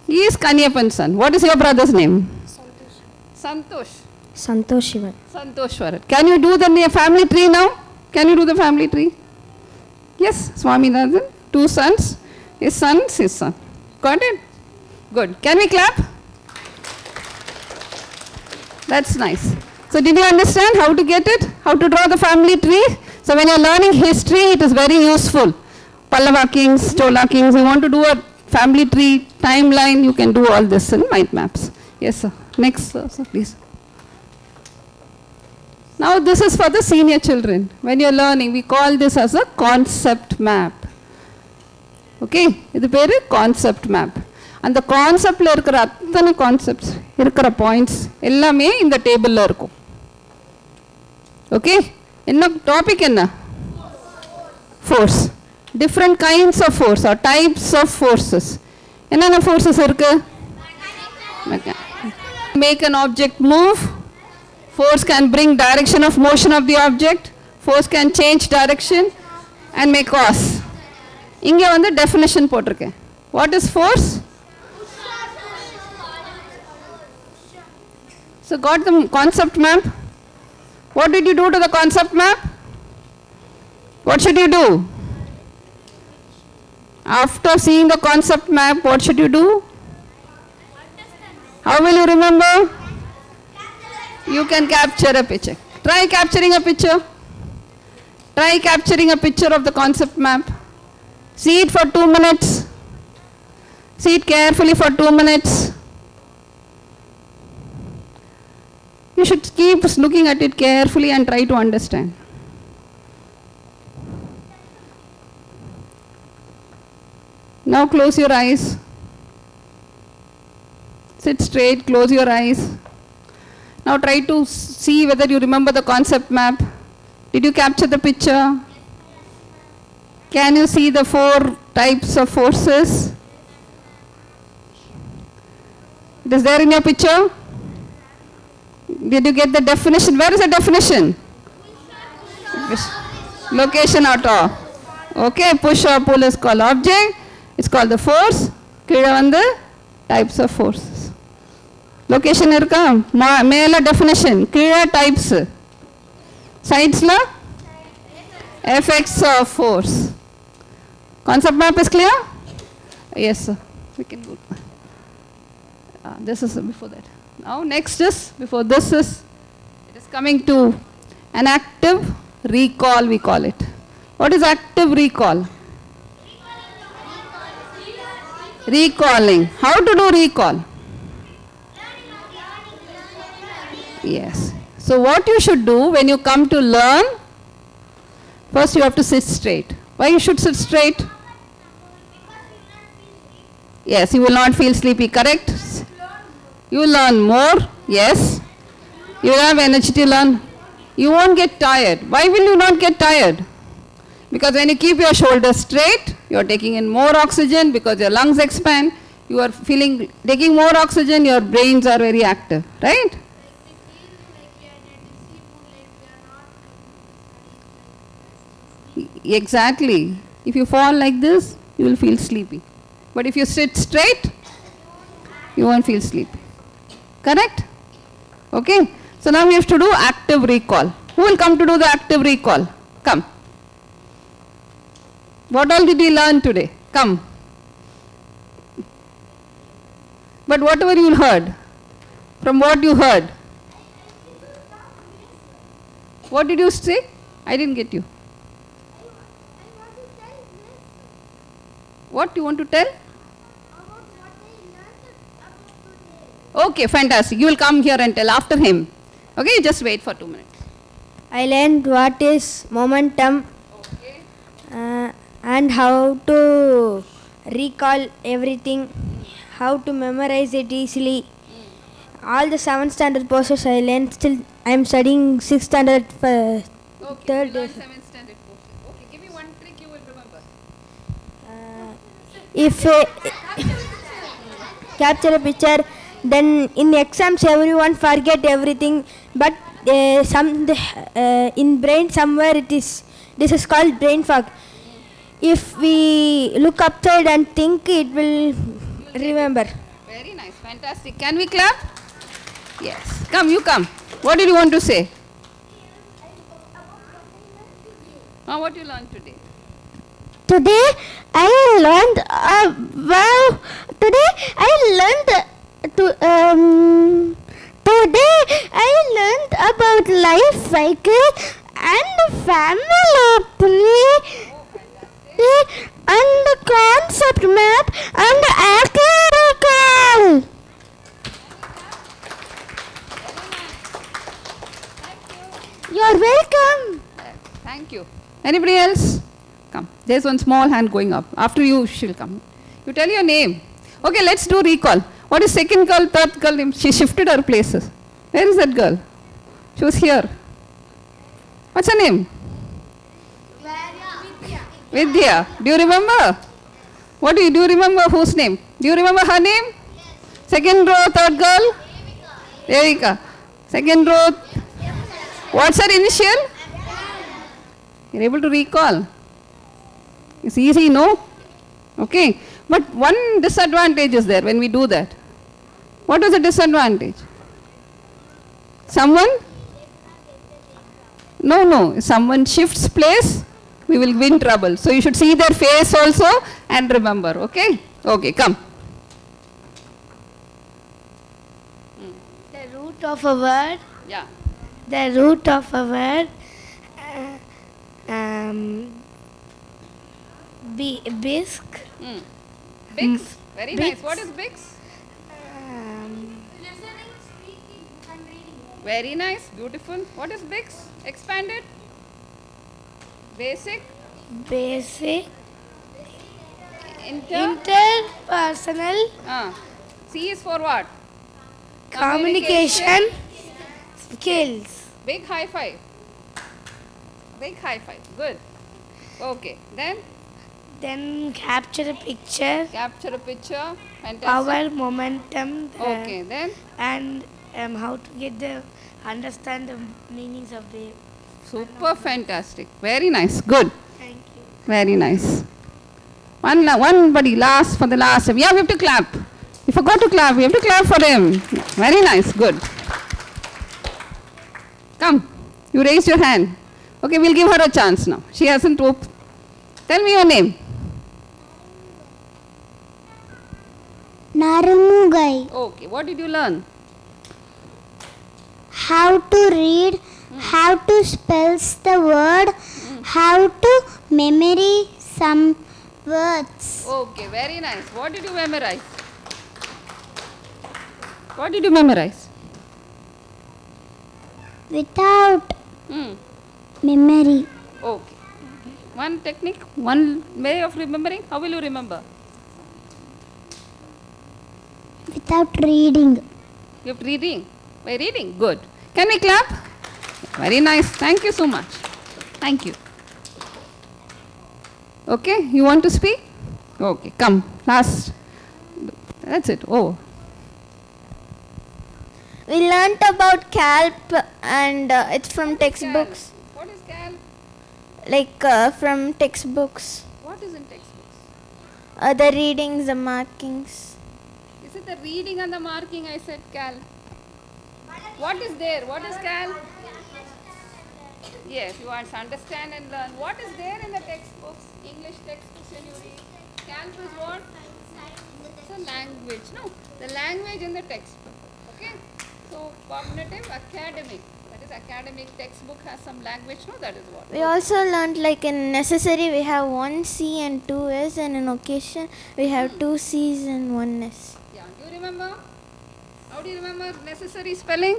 He is Kanyappan's son. What is your brother's name? Santosh. Santosh Shivan. Santosh Varat. Can you do the family tree now? Can you do the family tree? Yes, Swaminathan. 2 sons. His son. Got it? Good. Can we clap? That's nice. So did you understand how to get it? How to draw the family tree? So when you're learning history, it is very useful. Pallava kings, Chola kings, you want to do a family tree, timeline, you can do all this in mind maps. Yes, sir. Next, sir, please. Now this is for the senior children. When you're learning, we call this as a concept map. Okay, இது பேரு concept map. அந்த கான்செப்ட்ல இருக்கிற அத்தனை concepts இருக்கிற points எல்லாமே இந்த டேபிள்ல இருக்கும். ஓகே, என்ன டாபிக் என்ன? Force. Different kinds of force are types of forces. என்னென்ன ஃபோர்ஸஸ் இருக்கு? Make an object move. Force can bring direction of motion of the object. Force can change direction and may cause. இங்க வந்து definition போட்டிருக்கேன். What is force? So got the concept map. What did you do to the concept map? What should you do? After seeing the concept map, what should you do? How will you remember? You can capture a picture. Try capturing a picture. Try capturing a picture of the concept map. See it for 2 minutes. See it carefully for 2 minutes. You should keep looking at it carefully and try to understand. Now close your eyes. Sit straight, close your eyes. Now try to see whether you remember the concept map. Did you capture the picture? Can you see the 4 types of forces? It is there in your picture? Did you get the definition? Where is the definition? Location auto. Okay, push or pull is called object. It's called the force. கீழே வந்து types of forces. Location இருக்கா? மேல definition. கீழே types. Sidesல effects of force. Concept map is clear? Yes, sir. We can go. This is before that. Now next is, before this is, it is coming to an active recall, we call it. What is active recall? Recalling. How to do recall? Yes. So what you should do when you come to learn, first you have to sit straight. Why you should sit straight? Yes, you will not feel sleepy, correct? You will learn more, yes. You will have energy to learn. You won't get tired. Why will you not get tired? Because when you keep your shoulders straight, you are taking in more oxygen because your lungs expand. You are taking more oxygen, your brains are very active, right? Exactly. If you fall like this, you will feel sleepy. But if you sit straight, you won't feel sleepy. Correct? Okay. So now we have to do active recall. Who will come to do the active recall? Come. What all did we learn today? Come. But whatever you heard, from what you heard, what did you say? I didn't get you. What you want to tell? Okay, fantastic. You will come here and tell after him. Okay, just wait for 2 minutes. I learned what is momentum and how to recall everything, how to memorize it easily. All the 7th standard courses I learned. Still, I am studying 6th standard for third day. 7th standard portion. Okay, give me one trick you will remember. if capture a picture, then in exams everyone forget everything, but in brain somewhere this is called brain fog. If we look upside and think, it will remember. Very nice, fantastic. Can we clap? Yes. Come, you come. What did you want to say? What you learned today? Today I learned today I learned about life cycle and family tree and the concept map and article. You're welcome. Thank you. Anybody else? Come. There's one small hand going up. After you, she'll come. You tell your name. Okay, let's do recall. What is second girl, third girl name? She shifted her places. Where is that girl? She was here. What's her name? Vidya. Do you remember? What do you remember whose name? Do you remember her name? Second row, third girl? Devika. Second row. What's her initial? You're able to recall. It's easy, no? Okay. But one disadvantage is there when we do that. What was the disadvantage? Someone? No. If someone shifts place, we will be in trouble. So you should see their face also and remember, okay? Okay, come. The root of a word. Yeah. The root of a word. Bisque. Bix. Very nice. Bix. What is Bix? Very nice. Beautiful. What is Bix? Expanded? Basic? Basic. Interpersonal. Interpersonal C is for what? communication skills. Big high five. Big high five. Good. Okay. Then capture a picture. Capture a picture. Fantastic. Power, momentum. Okay. Then And how to get understand the meanings of the. super fantastic. Very nice. Good. Thank you. Very nice. One buddy last for the last time. Yeah, we have to clap. You forgot to clap. We have to clap for him. Very nice. Good. Come. You raised your hand. Okay, we'll give her a chance now. She hasn't opened. Tell me your name. Narumugai. Okay, what did you learn? How to read, how to spell the word, how to memory some words. Okay, very nice. What did you memorize? What did you memorize? Without Hmm. memory. Okay. One technique, one way of remembering. How will you remember? Without reading. You have reading. By reading. Good. Can we clap? Very nice. Thank you so much. Thank you. Okay. You want to speak? Okay. Come. Last. That's it. Oh. We learnt about CALP and it's from textbooks. What is Cal? Like from textbooks. What is in textbooks? The readings, the markings. Is it the reading and the marking? I said Cal. What is there? What is Cal? Yes, you want to understand and learn. What is there in the textbooks? English textbooks when you read. Cal is what? It's a language. No, the language in the textbook. Okay. So cognitive, academic. That is academic textbook has some language. No, that is what. We also learnt like in necessary we have 1 C and 2 S, and in occasion we have 2 C's and 1 S. Yeah. Do you remember? How do you remember necessary spelling?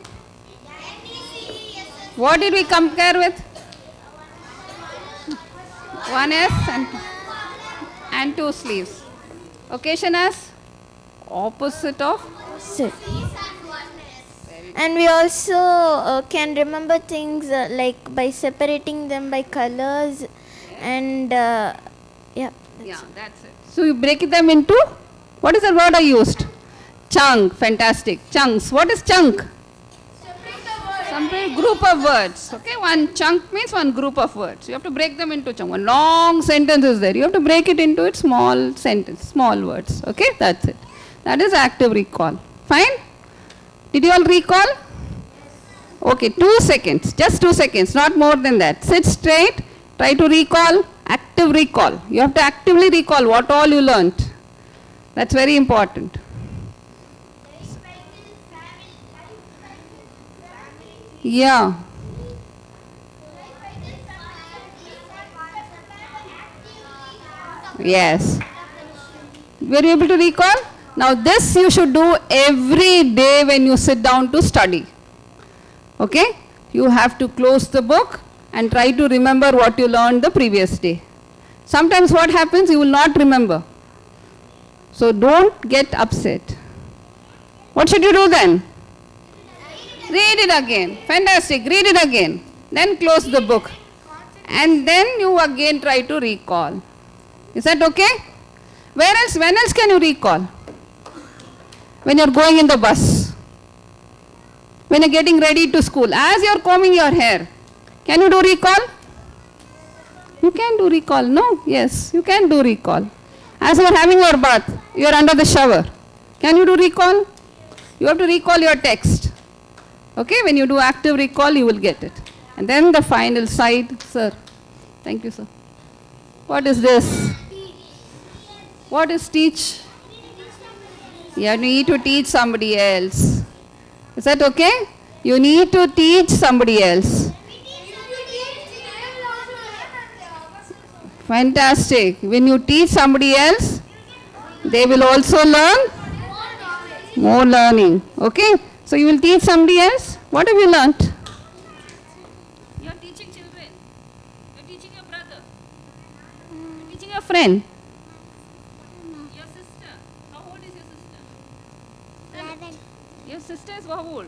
What did we compare with? 1 S and 2 sleeves. Occasion as opposite of. And we also can remember things like by separating them by colors and Yeah. Yeah, that's it. So you break them into, what is the word I used? Chunk, fantastic. Chunks. What is chunk? Separate group of words. Okay, one chunk means one group of words. You have to break them into chunk. One long sentence is there. You have to break it into its small sentence, small words. Okay, that's it. That is active recall. Fine? Did you all recall? Okay, 2 seconds. Just 2 seconds, not more than that. Sit straight. Try to recall. Active recall. You have to actively recall what all you learnt. That's very important. Yeah. Yes. Were you able to recall? Now this you should do every day when you sit down to study. Okay? You have to close the book and try to remember what you learned the previous day. Sometimes what happens, you will not remember. So don't get upset. What should you do then? Read it again. Fantastic. Read it again. Then close the book. And then you again try to recall. Is that okay? Where else? When else can you recall? When you're going in the bus. When you're getting ready to school. As you're combing your hair. Can you do recall? You can do recall. No? Yes. You can do recall. As you're having your bath. You're under the shower. Can you do recall? You have to recall your text. Okay, when you do active recall, you will get it. And then the final side, sir. Thank you, sir. What is this? What is teach? You need to teach somebody else. Is that okay? You need to teach somebody else. Fantastic. When you teach somebody else, they will also learn more learning. Okay? So you will teach somebody else. What have you learnt? You are teaching children. You are teaching your brother. You are teaching your friend. Your sister. How old is your sister? 11. Your sister is how old?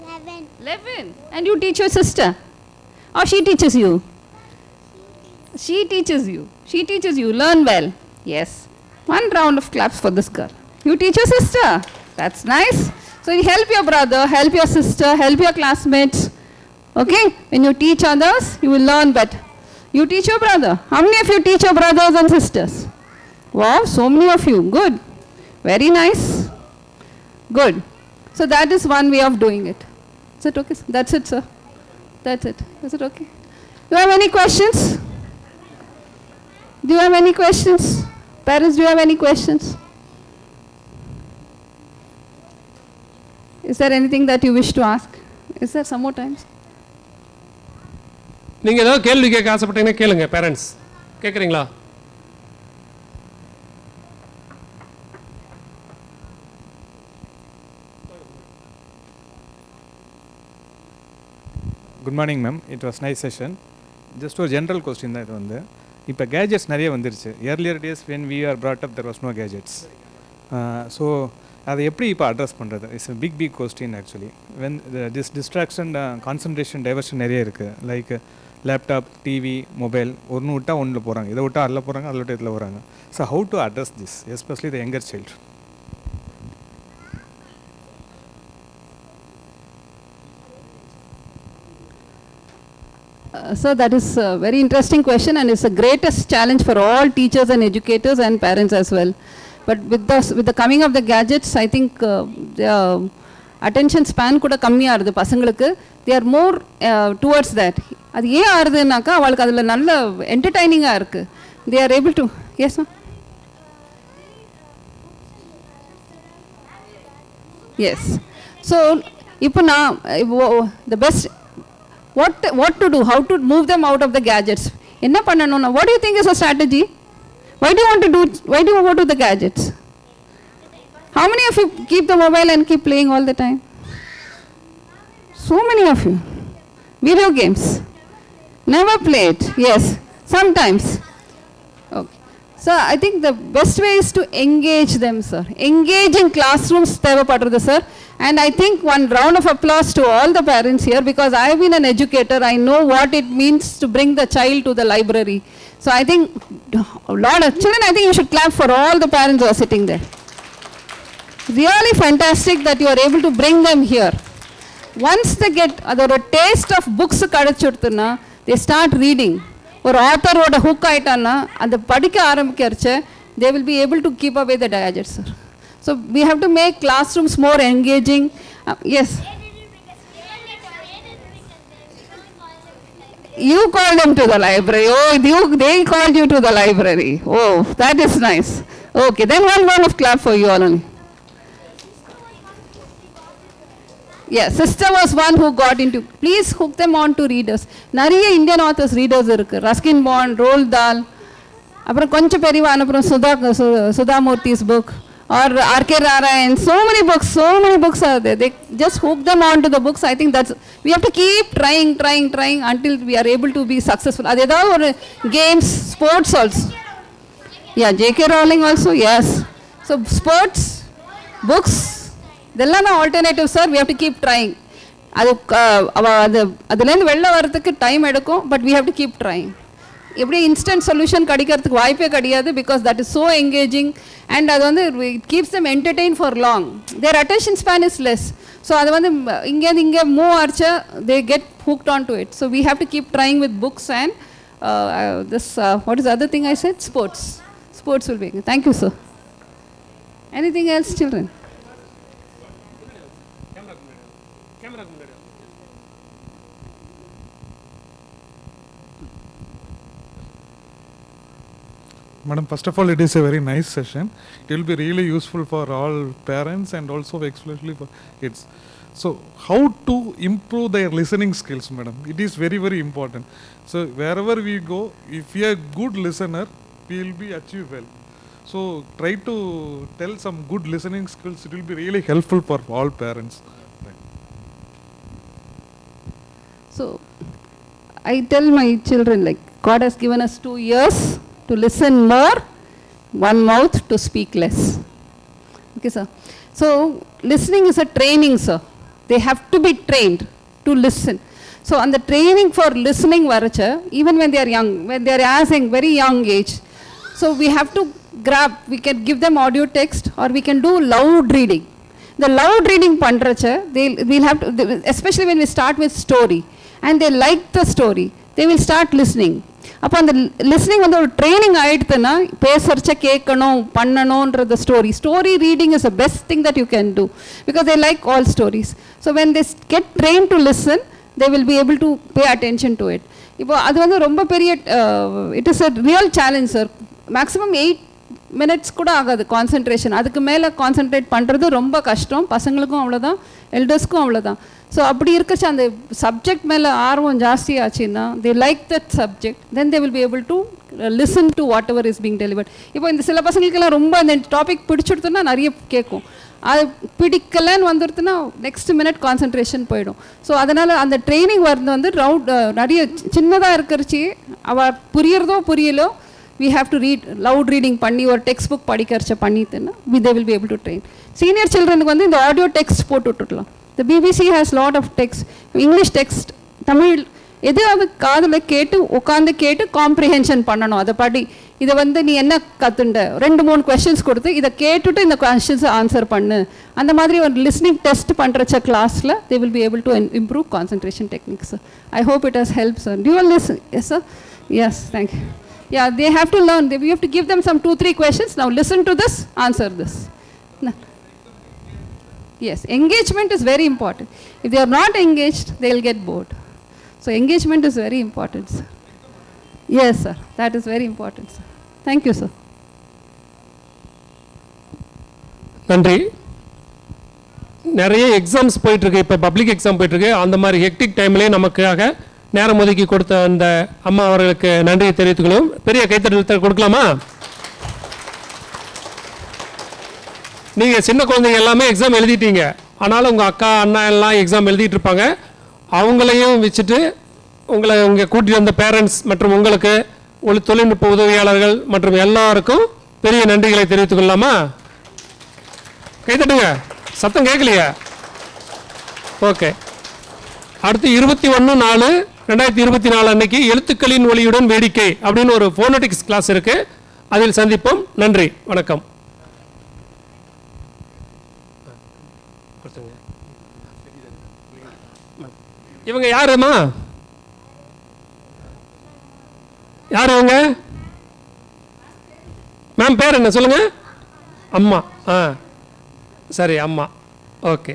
11. 11. And you teach your sister. Or she teaches you. She teaches you. She teaches you. Learn well. Yes. One round of claps for this girl. You teach your sister. That's nice. So you help your brother, help your sister, help your classmates. Okay? When you teach others, you will learn better. You teach your brother. How many of you teach your brothers and sisters? Wow, so many of you. Good. Very nice. Good. So that is one way of doing it. Is it okay? That's it, sir. That's it. Is it okay? Do you have any questions? Do you have any questions? Parents, do you have any questions? Is there anything that you wish to ask? Is there some more times? நீங்கள் ஏதாவது கேள்வி கேட்க ஆசைப்பட்டீங்கன்னா கேளுங்க parents. கேட்குறீங்களா? Good morning ma'am. It was nice session. Just ஒரு general question தான் இது வந்து. இப்போ கேஜெட்ஸ் நிறைய வந்துருச்சு. Earlier days when we are brought up there was no gadgets. So அதை எப்படி இப்போ அட்ரஸ் பண்ணுறது? It's a big question actually. When this distraction concentration diversion நிறைய இருக்குது. Like laptop, TV, mobile. ஒன்று விட்டால் ஒன்றில் போகிறாங்க, இதை விட்டால் அதில் போகிறாங்க, அதில் விட்டால் இதில் வராங்க. So how to address this, especially the younger child? So that is a very interesting question, and it's the greatest challenge for all teachers and educators and parents as well. But with the coming of the gadgets, I think the attention span kuda kammi ஆறுது பசங்களுக்கு. They are more towards that. அது ஏன் ஆறுதுனாக்கா அவளுக்கு அதில் நல்ல என்டர்டைனிங்காக இருக்குது. They are able to, yes ma'am? Yes. So இப்போ நான் the best what to do, how to move them out of the gadgets. என்ன பண்ணணும்னா, what do you think is a strategy? Why do you go to the gadgets? How many of you keep the mobile and keep playing all the time? So many of you. Video games. Never played. Yes, sometimes. Okay. So I think the best way is to engage them, sir. Engaging classrooms, sir. And I think one round of applause to all the parents here, because I have been an educator. I know what it means to bring the child to the library. So I think a lot of children, I think you should clap for all the parents who are sitting there. Really fantastic that you are able to bring them here. Once they get a taste of books, they start reading. ஒரு ஆத்தரோட hook ஆயிட்டான்னா அந்த படிக்க ஆரம்பிக்கிறச்ச they will be able to keep away the gadgets, sir. So we have to make classrooms more engaging. Yes. You call them to the library. Oh, they called you to the library. Oh, that is nice. Okay, then one round of clap for you all only. Yeah, sister was one who got into. Please hook them on to readers. நிறைய Indian authors readers இருக்கு. Ruskin Bond, Roald Dahl, அப்புறம் கொஞ்சம் பெரியவா அனுப்புகிறோம் சுதாமூர்த்திஸ் book or RK Narayan. so many books are there. They just hook them on to the books. I think that's, we have to keep trying until we are able to be successful. அது ஏதாவது ஒரு games, sports also. Yeah, JK Rowling also, yes. So sports, books, இதெல்லாம் alternative sir. We have to keep trying. அதுலேருந்து வெளில வரதுக்கு time எடுக்கும், but we have to keep trying. எப்படி instant solution கிடைக்கிறதுக்கு வாய்ப்பே கிடையாது, because that is so engaging. And அது வந்து it keeps them entertain for long. Their attention span is less. So அது வந்து இங்கேருந்து இங்கே மூவ் ஆச்சு, they get hooked on to it. So we have to keep trying with books and this what is other thing I set, sports will be. Thank you sir. Anything else children? Madam, first of all, it is a very nice session. It will be really useful for all parents and also especially for kids. So, how to improve their listening skills, madam? It is very, very important. So, wherever we go, if we are a good listener, we will be achieve well. So, try to tell some good listening skills. It will be really helpful for all parents. So, I tell my children, like, God has given us 2 years to listen more, 1 mouth to speak less. Okay, sir. So, listening is a training, sir. They have to be trained to listen. So, on the training for listening, varacha, even when they are young, when they are as a very young age, so we have to grab, we can give them audio text or we can do loud reading. The loud reading pandracha, we'll have to, especially when we start with story, and they like the story, they will start listening. அப்போ அந்த listening வந்து ஒரு training ஆகிடுதுன்னா பேசுறச்ச கேட்கணும் பண்ணணுன்றது story reading is a best thing that you can do, because they like all stories. So when they get train to listen, they will be able to pay attention to it. இப்போ அது வந்து ரொம்ப பெரிய, it is a real challenge sir. Maximum 8 minutes கூட ஆகாது concentration. அதுக்கு மேலே concentrate பண்ணுறது ரொம்ப கஷ்டம். பசங்களுக்கும் அவ்வளோதான், எல்டர்ஸ்க்கும் அவ்வளோதான். ஸோ அப்படி இருக்கச்சு அந்த சப்ஜெக்ட் மேலே ஆர்வம் ஜாஸ்தியாச்சுன்னா, they like that subject, then they will be able to listen to whatever is being delivered. இப்போ இந்த சில பசங்களுக்கெல்லாம் ரொம்ப அந்த டாபிக் பிடிச்சிடுத்துன்னா நிறைய கேட்கும், அது பிடிக்கலன்னு வந்துடுதுன்னா நெக்ஸ்ட் மினிட் கான்சன்ட்ரேஷன் போயிடும். ஸோ அதனால் அந்த ட்ரைனிங் வந்து நிறைய சின்னதாக இருக்கிறச்சி அவள் புரியறதோ புரியலோ, we have to read, loud reading பண்ணி ஒரு டெக்ஸ்ட் புக் படிக்கிறச்ச பண்ணிட்டுன்னா they will be able to train. Senior சில்ட்ரனுக்கு வந்து இந்த ஆடியோ டெக்ஸ்ட் போட்டு விட்டுடலாம். The BBC has lot of text, English text, Tamil எதாவது காதில் கேட்டு உட்காந்து கேட்டு காம்ப்ரிஹென்ஷன் பண்ணணும். அதை படி இதை வந்து நீ என்ன கற்றுண்ட 2-3 கொஸ்டின்ஸ் கொடுத்து இதை கேட்டுட்டு இந்த கொஸ்டின்ஸை ஆன்சர் பண்ணு. அந்த மாதிரி ஒரு லிஸ்னிங் டெஸ்ட் பண்ணுறச்ச கிளாஸில் they will be able to improve concentration techniques. I hope it has helped, sir. Do you all listen? Yes, sir? Yes, thank you. Yeah, they have to learn. We have to give them some 2-3 questions. Now listen to this, answer this. No. Yes, engagement is very important. If they are not engaged, they will get bored. So engagement is very important, sir. Yes, sir. That is very important, sir. Thank you, sir. நன்றி. நிறைய exams போயிட்டுருக்கு, இப்போ public exam போயிட்டுருக்கு. அந்த மாதிரி hectic டைம்லேயே நமக்காக நேரம் ஒதுக்கி கொடுத்த அந்த அம்மா அவர்களுக்கு நன்றியை தெரிவித்துக்கொள்ளும். பெரிய கைத்தட்டல் கொடுக்கலாமா? நீங்கள் சின்ன குழந்தைங்க எல்லாமே எக்ஸாம் எழுதிட்டீங்க, ஆனாலும் உங்கள் அக்கா அண்ணா எல்லாம் எக்ஸாம் எழுதிட்டு இருப்பாங்க. அவங்களையும் வச்சுட்டு உங்களை கூட்டிகிட்டு வந்த பேரண்ட்ஸ் மற்றும் உங்களுக்கு தொழில்நுட்ப உதவியாளர்கள் மற்றும் எல்லாருக்கும் பெரிய நன்றிகளை தெரிவித்துக் கொள்ளலாமா? கைத்தட்டுங்க, சத்தம் கேட்கலையா? ஓகே. அடுத்து 21/4/2024 அன்னைக்கு எழுத்துக்களின் ஒளியுடன் வேடிக்கை அப்படின்னு ஒரு ஃபோனடிக்ஸ் கிளாஸ் இருக்கு. அதில் சந்திப்போம். நன்றி, வணக்கம். இவங்க யாருமா? யார் இவங்க? மேம் பேர் என்ன சொல்லுங்க? அம்மா. சரி, அம்மா. ஓகே.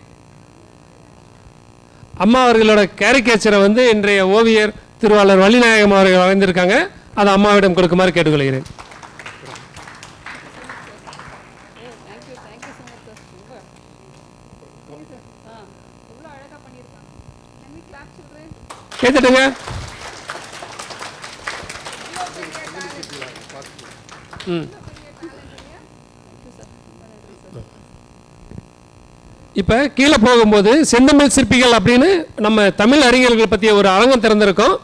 அம்மா அவர்களோட கேரிகேச்சரை வந்து இன்றைய ஓவியர் திருவாளர் வள்ளிநாயகம் அவர்கள் வரைந்திருக்காங்க. அதை அம்மாவிடம் கொடுக்குமாறு கேட்டுக்கொள்கிறேன். கேட்டுட்டுங்க. இப்போ கீழே போகும்போது செந்தமிழ் சிற்பிகள் அப்படின்னு நம்ம தமிழ் அறிஞர்கள் பற்றிய ஒரு அரங்கம் திறந்திருக்கோம்.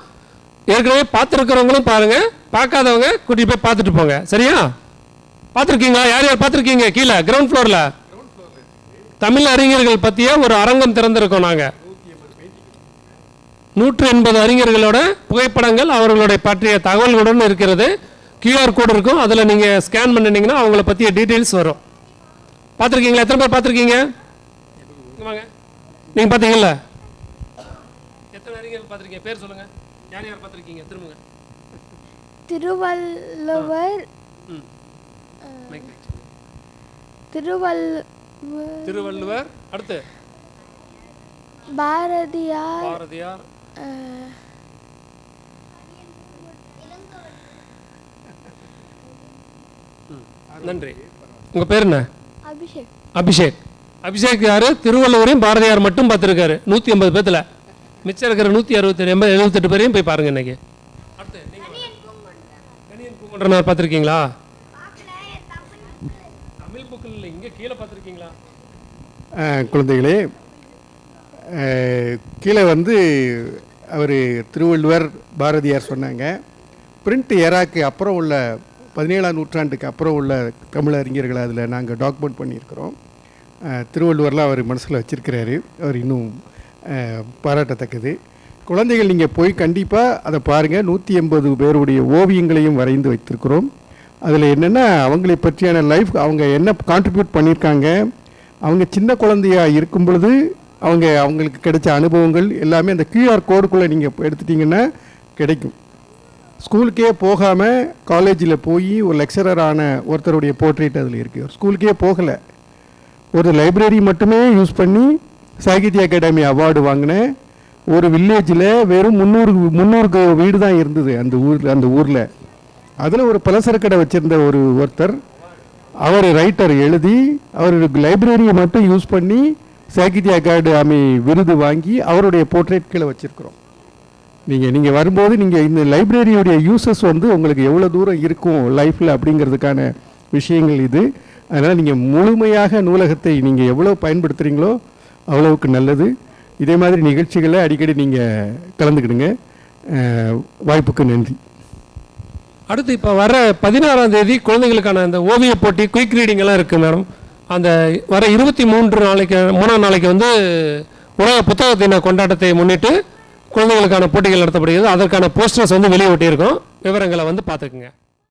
ஏற்கனவே பார்த்துருக்கிறவங்களும் பாருங்கள், பார்க்காதவங்க கூட்டிகிட்டு போய் பார்த்துட்டு போங்க. சரியா? பார்த்துருக்கீங்களா? யார் யார் பார்த்துருக்கீங்க? கீழே கிரவுண்ட் ஃப்ளோரில் தமிழ் அறிஞர்கள் பற்றிய ஒரு அரங்கம் திறந்திருக்கோம். நாங்கள் 180 அறிஞர்களோட புகைப்படங்கள் அவர்களுடைய பற்றிய தகவல்களுடன் இருக்கிறது. கியூஆர் கோடு இருக்கும், அதில் நீங்கள் ஸ்கேன் பண்ணினீங்கன்னா அவங்கள பற்றிய டீட்டெயில்ஸ் வரும். பார்த்துருக்கீங்களா? எத்தனை பேர் பார்த்துருக்கீங்க? வாங்க, நீங்கள் பார்த்தீங்கல்ல? எத்தனை அறிஞர்கள் பார்த்துருக்கீங்க? பேர் சொல்லுங்கள். யார் யார் பார்த்துருக்கீங்க? திரும்புங்க. திருவள்ளுவர், அடுத்து பாரதியார், நன்றி. உங்க பேர் என்ன? அபிஷேக். அபிஷேக் யாரு? திருவள்ளுவரையும் பாரதியார் மட்டும் பார்த்துருக்காரு 180 பேத்துல. மிச்சம் இருக்கிற 168 பேரையும் போய் பாருங்க இன்னைக்கு. கணியன் பூங்குன்றனார் பார்த்துருக்கீங்களா? தமிழ் புக்கில் இல்லை, இங்கே கீழே பார்த்துருக்கீங்களா? குழந்தைகளே, கீழே வந்து அவர் திருவள்ளுவர் பாரதியார் சொன்னாங்க. பிரிண்ட் எராக்கு அப்புறம் உள்ள 17ஆம் நூற்றாண்டுக்கு அப்புறம் உள்ள தமிழ் அறிஞர்களை அதில் நாங்கள் டாக்குமெண்ட் பண்ணியிருக்கிறோம். திருவள்ளுவர்லாம் அவர் மனசில் வச்சுருக்கிறாரு. அவர் இன்னும் பாராட்டத்தக்கது. குழந்தைகள் நீங்கள் போய் கண்டிப்பாக அதை பாருங்கள். 180 பேருடைய ஓவியங்களையும் வரைந்து வைத்திருக்கிறோம். அதில் என்னென்னா அவங்களை பற்றியான லைஃப், அவங்க என்ன கான்ட்ரிபியூட் பண்ணியிருக்காங்க, அவங்க சின்ன குழந்தையாக இருக்கும் பொழுது அவங்களுக்கு கிடைச்ச அனுபவங்கள் எல்லாமே அந்த கியூஆர் கோடுக்குள்ளே நீங்கள் எடுத்துட்டிங்கன்னா கிடைக்கும். ஸ்கூலுக்கே போகாமல் காலேஜில் போய் ஒரு லெக்சரரான ஒருத்தருடைய போர்ட்ரேட் அதில் இருக்குது. ஒரு ஸ்கூலுக்கே போகலை, ஒரு லைப்ரரி மட்டுமே யூஸ் பண்ணி சாகித்ய அகாடமி அவார்டு வாங்கின ஒரு வில்லேஜில் வெறும் 300 வீடு தான் இருந்தது அந்த ஊரில். அதில் ஒரு பலசரக்கடை வச்சுருந்த ஒருத்தர், அவர் ரைட்டர் எழுதி அவருக்கு லைப்ரரியை மட்டும் யூஸ் பண்ணி சாகித்ய அகாடமி விருது வாங்கி அவருடைய போர்ட்ரேட் கீழே வச்சுருக்கிறோம். நீங்கள் வரும்போது நீங்கள் இந்த லைப்ரரியுடைய யூசஸ் வந்து உங்களுக்கு எவ்வளோ தூரம் இருக்கும் லைஃப்பில் அப்படிங்கிறதுக்கான விஷயங்கள் இது. அதனால் நீங்கள் முழுமையாக நூலகத்தை நீங்கள் எவ்வளோ பயன்படுத்துகிறீங்களோ அவ்வளவுக்கு நல்லது. இதே மாதிரி நிகழ்ச்சிகளை அடிக்கடி நீங்கள் கலந்துக்கிடுங்க. வாய்ப்புக்கு நன்றி. அடுத்து இப்போ வர 16ஆம் தேதி குழந்தைகளுக்கான அந்த ஓவிய போட்டி குயிக் ரீடிங் எல்லாம் இருக்குது மேடம். அந்த வர 23ஆம் நாளைக்கு வந்து உலக புத்தக தின கொண்டாட்டத்தை முன்னிட்டு குழந்தைகளுக்கான போட்டிகள் நடத்தப்படுகிறது. அதற்கான போஸ்டர்ஸ் வந்து வெளியே ஒட்டியிருக்கோம். விவரங்களை வந்து பார்த்துக்குங்க.